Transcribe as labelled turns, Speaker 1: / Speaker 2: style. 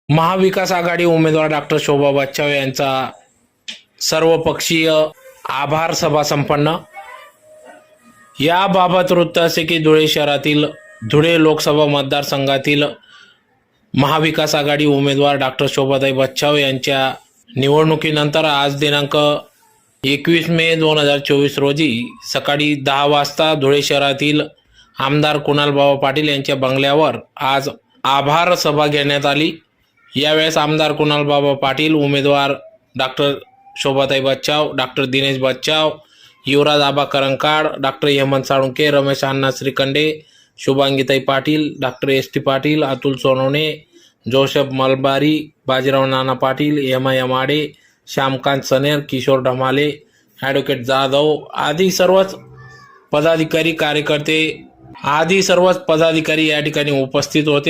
Speaker 1: महाविकास आघाडी उमेदवार डॉक्टर शोभा बच्छाव यांचा सर्वपक्षीय आभार सभा संपन्न। याबाबत वृत्त असे की धुळे शहरातील धुळे लोकसभा मतदारसंघातील महाविकास आघाडी उमेदवार डॉक्टर शोभाताई बच्छाव यांच्या निवडणुकीनंतर आज दिनांक 21 मे 2024 रोजी सकाळी 10 वाजता धुळे शहरातील आमदार कुणालबाबा पाटील यांच्या बंगल्यावर आज आभार सभा घेण्यात आली। यावेळेस आमदार कुणालबाबा पाटील, उमेदवार doctor Shobhatai Bachhav, doctor Dinesh Bachhav, Yuvraj Aba Karankad, doctor Hemant Salunkhe, Ramesh Anna Shrikhande, Shubhangitai Patil, doctor S T Patil, Atul Sonawane, Joseph Malbari, Bajirao Nana Patil, M Aade, Shyamkant Saner, Kishor Dhamale, advocate Jadhav आदी सर्वच पदाधिकारी कार्यकर्ते या ठिकाणी उपस्थित होते।